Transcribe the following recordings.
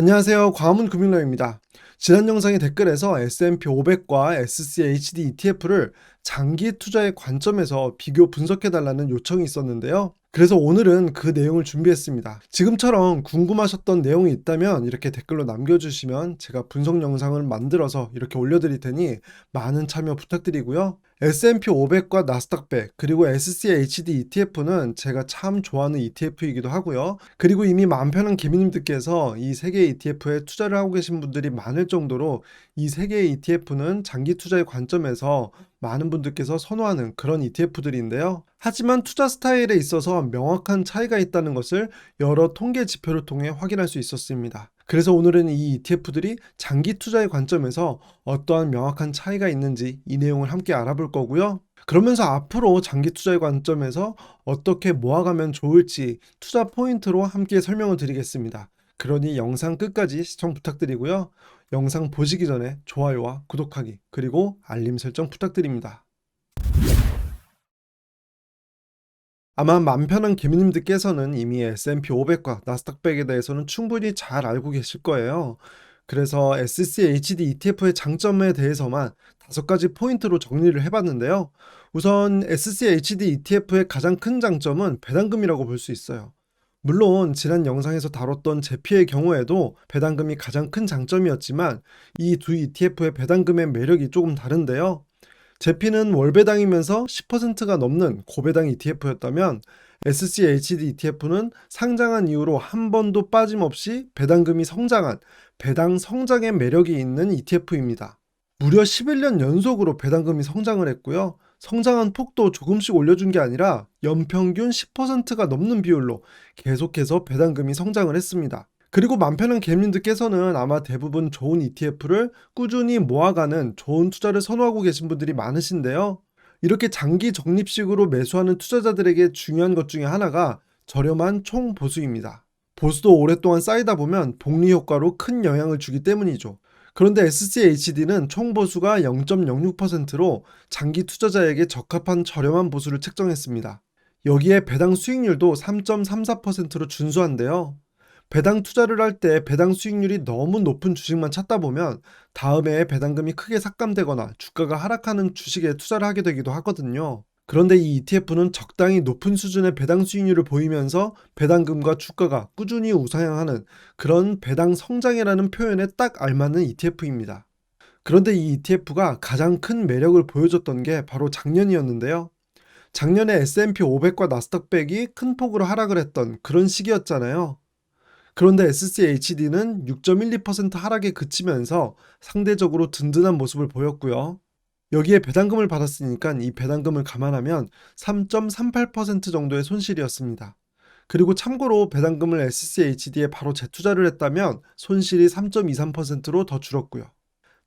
안녕하세요. 광화문금융라입니다. 지난 영상의 댓글에서 S&P 500과 SCHD ETF를 장기 투자의 관점에서 비교 분석해달라는 요청이 있었는데요. 그래서 오늘은 그 내용을 준비했습니다. 지금처럼 궁금하셨던 내용이 있다면 이렇게 댓글로 남겨주시면 제가 분석 영상을 만들어서 이렇게 올려드릴 테니 많은 참여 부탁드리고요. S&P 500과 나스닥 100 그리고 SCHD ETF는 제가 참 좋아하는 ETF이기도 하고요. 그리고 이미 마음 편한 개미님들께서 이 세 개의 ETF에 투자를 하고 계신 분들이 많을 정도로 이 세 개의 ETF는 장기 투자의 관점에서 많은 분들께서 선호하는 그런 ETF들인데요. 하지만 투자 스타일에 있어서 명확한 차이가 있다는 것을 여러 통계 지표를 통해 확인할 수 있었습니다. 그래서 오늘은 이 ETF들이 장기 투자의 관점에서 어떠한 명확한 차이가 있는지 이 내용을 함께 알아볼 거고요. 그러면서 앞으로 장기 투자의 관점에서 어떻게 모아가면 좋을지 투자 포인트로 함께 설명을 드리겠습니다. 그러니 영상 끝까지 시청 부탁드리고요. 영상 보시기 전에 좋아요와 구독하기 그리고 알림 설정 부탁드립니다. 아마 맘 편한 개미님들께서는 이미 S&P 500과 나스닥 100에 대해서는 충분히 잘 알고 계실 거예요. 그래서 SCHD ETF의 장점에 대해서만 5가지 포인트로 정리를 해봤는데요. 우선 SCHD ETF의 가장 큰 장점은 배당금이라고 볼 수 있어요. 물론 지난 영상에서 다뤘던 제피의 경우에도 배당금이 가장 큰 장점이었지만 이 두 ETF의 배당금의 매력이 조금 다른데요. 제피는 월배당이면서 10%가 넘는 고배당 ETF였다면 SCHD ETF는 상장한 이후로 한 번도 빠짐없이 배당금이 성장한 배당 성장의 매력이 있는 ETF입니다. 무려 11년 연속으로 배당금이 성장을 했고요. 성장한 폭도 조금씩 올려준 게 아니라 연평균 10%가 넘는 비율로 계속해서 배당금이 성장을 했습니다. 그리고 맘 편한 개미님들께서는 아마 대부분 좋은 ETF를 꾸준히 모아가는 좋은 투자를 선호하고 계신 분들이 많으신데요. 이렇게 장기 적립식으로 매수하는 투자자들에게 중요한 것 중에 하나가 저렴한 총 보수입니다. 보수도 오랫동안 쌓이다 보면 복리 효과로 큰 영향을 주기 때문이죠. 그런데 SCHD는 총 보수가 0.06%로 장기 투자자에게 적합한 저렴한 보수를 책정했습니다. 여기에 배당 수익률도 3.34%로 준수한데요. 배당 투자를 할 때 배당 수익률이 너무 높은 주식만 찾다 보면 다음 해에 배당금이 크게 삭감되거나 주가가 하락하는 주식에 투자를 하게 되기도 하거든요. 그런데 이 ETF는 적당히 높은 수준의 배당 수익률을 보이면서 배당금과 주가가 꾸준히 우상향하는 그런 배당 성장이라는 표현에 딱 알맞는 ETF입니다. 그런데 이 ETF가 가장 큰 매력을 보여줬던 게 바로 작년이었는데요. 작년에 S&P 500과 나스닥 100이 큰 폭으로 하락을 했던 그런 시기였잖아요. 그런데 SCHD는 6.12% 하락에 그치면서 상대적으로 든든한 모습을 보였고요. 여기에 배당금을 받았으니까 이 배당금을 감안하면 3.38% 정도의 손실이었습니다. 그리고 참고로 배당금을 SCHD에 바로 재투자를 했다면 손실이 3.23%로 더 줄었고요.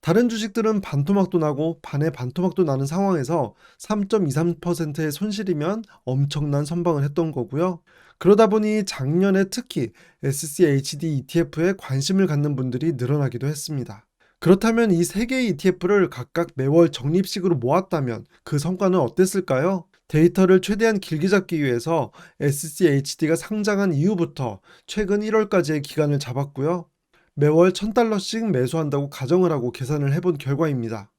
다른 주식들은 반토막도 나고 반에 반토막도 나는 상황에서 3.23%의 손실이면 엄청난 선방을 했던 거고요. 그러다 보니 작년에 특히 SCHD ETF에 관심을 갖는 분들이 늘어나기도 했습니다. 그렇다면 이 세 개의 ETF를 각각 매월 적립식으로 모았다면 그 성과는 어땠을까요? 데이터를 최대한 길게 잡기 위해서 SCHD가 상장한 이후부터 최근 1월까지의 기간을 잡았고요. 매월 $1000씩 매수한다고 가정을 하고 계산을 해본 결과입니다.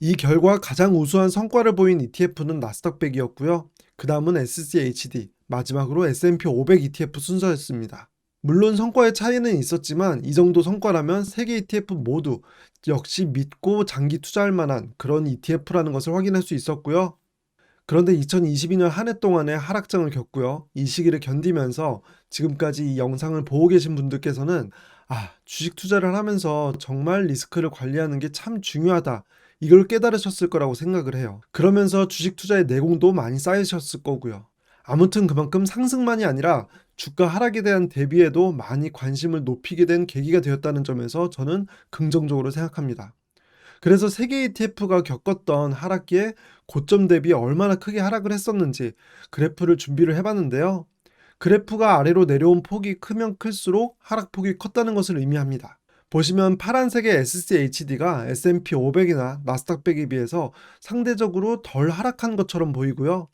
이 결과 가장 우수한 성과를 보인 ETF는 나스닥 100이었고요. 그 다음은 SCHD, 마지막으로 S&P 500 ETF 순서였습니다. 물론 성과의 차이는 있었지만 이 정도 성과라면 3개 ETF 모두 역시 믿고 장기 투자할 만한 그런 ETF라는 것을 확인할 수 있었고요. 그런데 2022년 한 해 동안의 하락장을 겪고요. 이 시기를 견디면서 지금까지 이 영상을 보고 계신 분들께서는 주식 투자를 하면서 정말 리스크를 관리하는 게 참 중요하다. 이걸 깨달으셨을 거라고 생각을 해요. 그러면서 주식 투자의 내공도 많이 쌓이셨을 거고요. 아무튼 그만큼 상승만이 아니라 주가 하락에 대한 대비에도 많이 관심을 높이게 된 계기가 되었다는 점에서 저는 긍정적으로 생각합니다. 그래서 세계 ETF가 겪었던 하락기에 고점 대비 얼마나 크게 하락을 했었는지 그래프를 준비를 해봤는데요. 그래프가 아래로 내려온 폭이 크면 클수록 하락폭이 컸다는 것을 의미합니다. 보시면 파란색의 SCHD가 S&P 500이나 나스닥 100에 비해서 상대적으로 덜 하락한 것처럼 보이고요.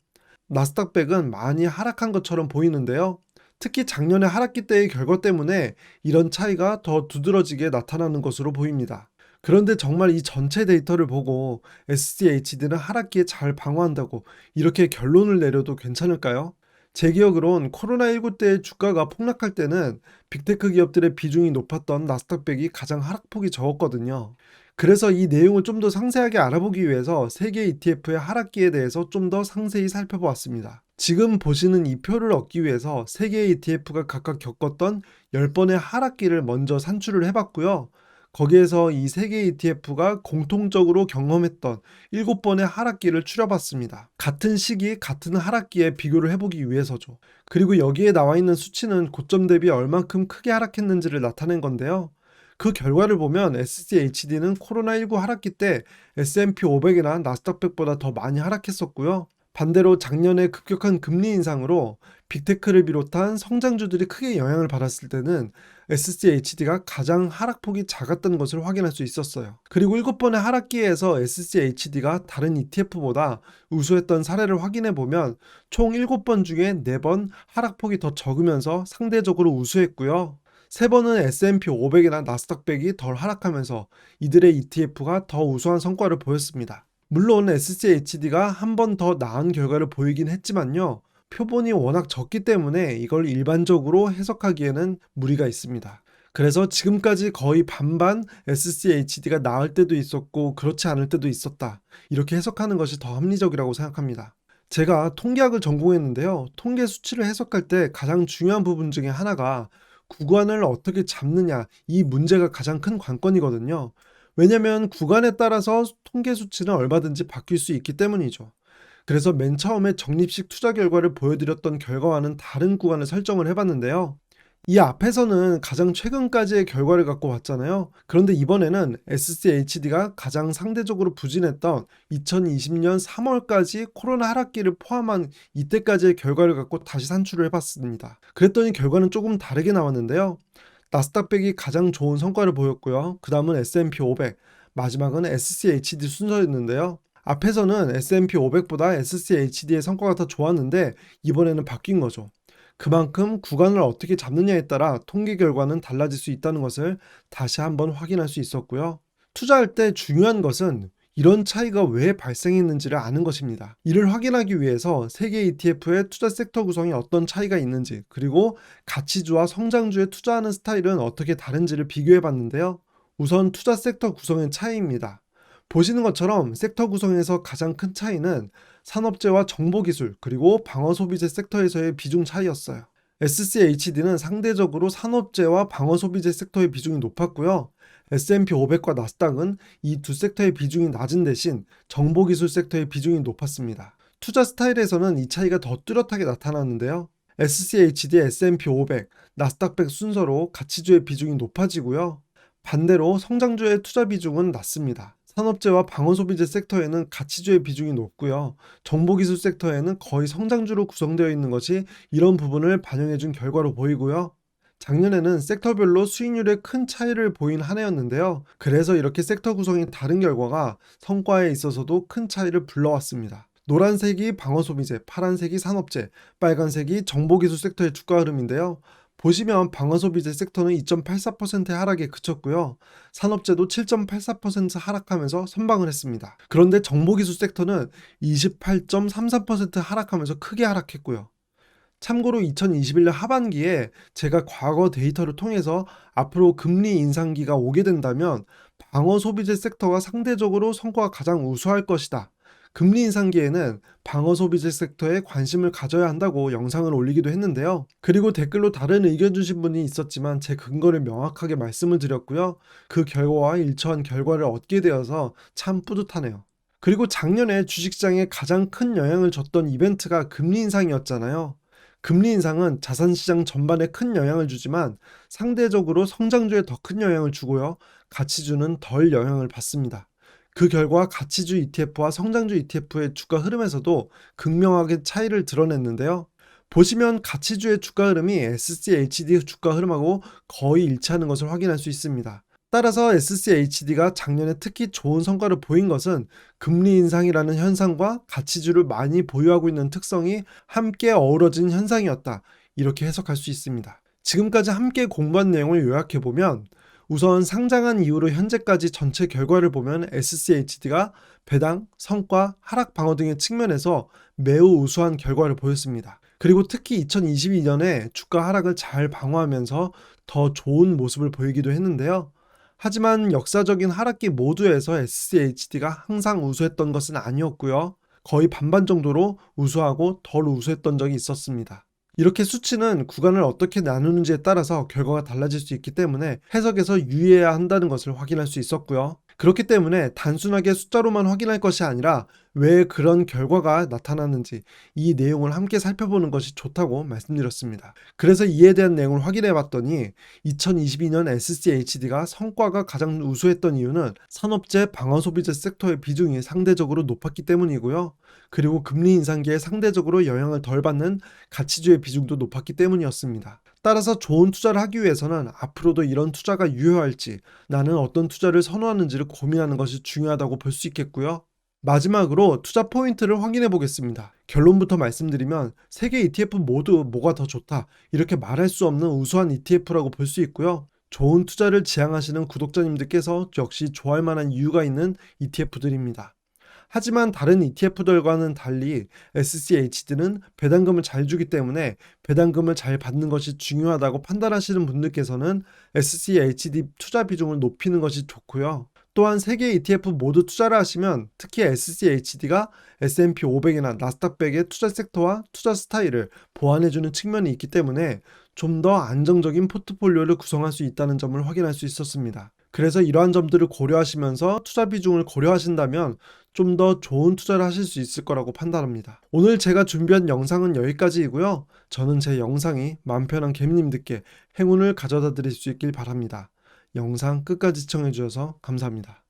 나스닥 100은 많이 하락한 것처럼 보이는데요. 특히 작년의 하락기 때의 결과 때문에 이런 차이가 더 두드러지게 나타나는 것으로 보입니다. 그런데 정말 이 전체 데이터를 보고 SCHD는 하락기에 잘 방어한다고 이렇게 결론을 내려도 괜찮을까요? 제 기억으론 코로나19 때 주가가 폭락할 때는 빅테크 기업들의 비중이 높았던 나스닥백이 가장 하락폭이 적었거든요. 그래서 이 내용을 좀 더 상세하게 알아보기 위해서 세계 ETF의 하락기에 대해서 좀 더 상세히 살펴보았습니다. 지금 보시는 이 표를 얻기 위해서 세계 ETF가 각각 겪었던 10번의 하락기를 먼저 산출을 해봤고요. 거기에서 이 세계 ETF가 공통적으로 경험했던 7번의 하락기를 추려봤습니다. 같은 시기, 같은 하락기에 비교를 해보기 위해서죠. 그리고 여기에 나와 있는 수치는 고점 대비 얼만큼 크게 하락했는지를 나타낸 건데요. 그 결과를 보면 SCHD는 코로나19 하락기 때 S&P 500이나 나스닥 100보다 더 많이 하락했었고요. 반대로 작년에 급격한 금리 인상으로 빅테크를 비롯한 성장주들이 크게 영향을 받았을 때는 SCHD가 가장 하락폭이 작았던 것을 확인할 수 있었어요. 그리고 7번의 하락기에서 SCHD가 다른 ETF보다 우수했던 사례를 확인해 보면 총 7번 중에 4번 하락폭이 더 적으면서 상대적으로 우수했고요. 3번은 S&P 500이나 나스닥 100이 덜 하락하면서 이들의 ETF가 더 우수한 성과를 보였습니다. 물론 SCHD가 한 번 더 나은 결과를 보이긴 했지만요. 표본이 워낙 적기 때문에 이걸 일반적으로 해석하기에는 무리가 있습니다. 그래서 지금까지 거의 반반 SCHD가 나을 때도 있었고 그렇지 않을 때도 있었다. 이렇게 해석하는 것이 더 합리적이라고 생각합니다. 제가 통계학을 전공했는데요. 통계 수치를 해석할 때 가장 중요한 부분 중에 하나가 구간을 어떻게 잡느냐, 이 문제가 가장 큰 관건이거든요. 왜냐면 구간에 따라서 통계 수치는 얼마든지 바뀔 수 있기 때문이죠. 그래서 맨 처음에 적립식 투자 결과를 보여드렸던 결과와는 다른 구간을 설정을 해봤는데요. 이 앞에서는 가장 최근까지의 결과를 갖고 왔잖아요. 그런데 이번에는 SCHD가 가장 상대적으로 부진했던 2020년 3월까지 코로나 하락기를 포함한 이때까지의 결과를 갖고 다시 산출을 해봤습니다. 그랬더니 결과는 조금 다르게 나왔는데요. 나스닥 100이 가장 좋은 성과를 보였고요. 그 다음은 S&P 500, 마지막은 SCHD 순서였는데요. 앞에서는 S&P 500보다 SCHD의 성과가 더 좋았는데 이번에는 바뀐 거죠. 그만큼 구간을 어떻게 잡느냐에 따라 통계 결과는 달라질 수 있다는 것을 다시 한번 확인할 수 있었고요. 투자할 때 중요한 것은 이런 차이가 왜 발생했는지를 아는 것입니다. 이를 확인하기 위해서 세계 ETF의 투자 섹터 구성이 어떤 차이가 있는지, 그리고 가치주와 성장주에 투자하는 스타일은 어떻게 다른지를 비교해 봤는데요. 우선 투자 섹터 구성의 차이입니다. 보시는 것처럼 섹터 구성에서 가장 큰 차이는 산업재와 정보기술 그리고 방어소비재 섹터에서의 비중 차이였어요. SCHD는 상대적으로 산업재와 방어소비재 섹터의 비중이 높았고요. S&P 500과 나스닥은 이 두 섹터의 비중이 낮은 대신 정보기술 섹터의 비중이 높았습니다. 투자 스타일에서는 이 차이가 더 뚜렷하게 나타났는데요. SCHD, S&P 500, 나스닥 100 순서로 가치주의 비중이 높아지고요. 반대로 성장주의 투자 비중은 낮습니다. 산업재와 방어소비재 섹터에는 가치주의 비중이 높고요. 정보기술 섹터에는 거의 성장주로 구성되어 있는 것이 이런 부분을 반영해준 결과로 보이고요. 작년에는 섹터별로 수익률에 큰 차이를 보인 한 해였는데요. 그래서 이렇게 섹터 구성이 다른 결과가 성과에 있어서도 큰 차이를 불러왔습니다. 노란색이 방어소비재, 파란색이 산업재, 빨간색이 정보기술 섹터의 주가 흐름인데요. 보시면 방어소비재 섹터는 2.84%의 하락에 그쳤고요. 산업재도 7.84% 하락하면서 선방을 했습니다. 그런데 정보기술 섹터는 28.33% 하락하면서 크게 하락했고요. 참고로 2021년 하반기에 제가 과거 데이터를 통해서 앞으로 금리 인상기가 오게 된다면 방어 소비재 섹터가 상대적으로 성과가 가장 우수할 것이다. 금리 인상기에는 방어 소비재 섹터에 관심을 가져야 한다고 영상을 올리기도 했는데요. 그리고 댓글로 다른 의견 주신 분이 있었지만 제 근거를 명확하게 말씀을 드렸고요. 그 결과와 일치한 결과를 얻게 되어서 참 뿌듯하네요. 그리고 작년에 주식시장에 가장 큰 영향을 줬던 이벤트가 금리 인상이었잖아요. 금리 인상은 자산시장 전반에 큰 영향을 주지만 상대적으로 성장주에 더 큰 영향을 주고요. 가치주는 덜 영향을 받습니다. 그 결과 가치주 ETF와 성장주 ETF의 주가 흐름에서도 극명하게 차이를 드러냈는데요. 보시면 가치주의 주가 흐름이 SCHD 주가 흐름하고 거의 일치하는 것을 확인할 수 있습니다. 따라서 SCHD가 작년에 특히 좋은 성과를 보인 것은 금리 인상이라는 현상과 가치주를 많이 보유하고 있는 특성이 함께 어우러진 현상이었다. 이렇게 해석할 수 있습니다. 지금까지 함께 공부한 내용을 요약해보면 우선 상장한 이후로 현재까지 전체 결과를 보면 SCHD가 배당, 성과, 하락 방어 등의 측면에서 매우 우수한 결과를 보였습니다. 그리고 특히 2022년에 주가 하락을 잘 방어하면서 더 좋은 모습을 보이기도 했는데요. 하지만 역사적인 하락기 모두에서 SCHD가 항상 우수했던 것은 아니었고요. 거의 반반 정도로 우수하고 덜 우수했던 적이 있었습니다. 이렇게 수치는 구간을 어떻게 나누는지에 따라서 결과가 달라질 수 있기 때문에 해석에서 유의해야 한다는 것을 확인할 수 있었고요. 그렇기 때문에 단순하게 숫자로만 확인할 것이 아니라 왜 그런 결과가 나타나는지 이 내용을 함께 살펴보는 것이 좋다고 말씀드렸습니다. 그래서 이에 대한 내용을 확인해 봤더니 2022년 SCHD가 성과가 가장 우수했던 이유는 산업재, 방어소비재 섹터의 비중이 상대적으로 높았기 때문이고요. 그리고 금리 인상기에 상대적으로 영향을 덜 받는 가치주의 비중도 높았기 때문이었습니다. 따라서 좋은 투자를 하기 위해서는 앞으로도 이런 투자가 유효할지, 나는 어떤 투자를 선호하는지를 고민하는 것이 중요하다고 볼 수 있겠고요. 마지막으로 투자 포인트를 확인해 보겠습니다. 결론부터 말씀드리면 세개 ETF 모두 뭐가 더 좋다 이렇게 말할 수 없는 우수한 ETF라고 볼 수 있고요. 좋은 투자를 지향하시는 구독자님들께서 역시 좋아할 만한 이유가 있는 ETF들입니다. 하지만 다른 ETF들과는 달리 SCHD는 배당금을 잘 주기 때문에 배당금을 잘 받는 것이 중요하다고 판단하시는 분들께서는 SCHD 투자 비중을 높이는 것이 좋고요. 또한 3개 ETF 모두 투자를 하시면 특히 SCHD가 S&P 500이나 나스닥 100의 투자 섹터와 투자 스타일을 보완해주는 측면이 있기 때문에 좀 더 안정적인 포트폴리오를 구성할 수 있다는 점을 확인할 수 있었습니다. 그래서 이러한 점들을 고려하시면서 투자 비중을 고려하신다면 좀 더 좋은 투자를 하실 수 있을 거라고 판단합니다. 오늘 제가 준비한 영상은 여기까지이고요. 저는 제 영상이 마음 편한 개미님들께 행운을 가져다 드릴 수 있길 바랍니다. 영상 끝까지 시청해 주셔서 감사합니다.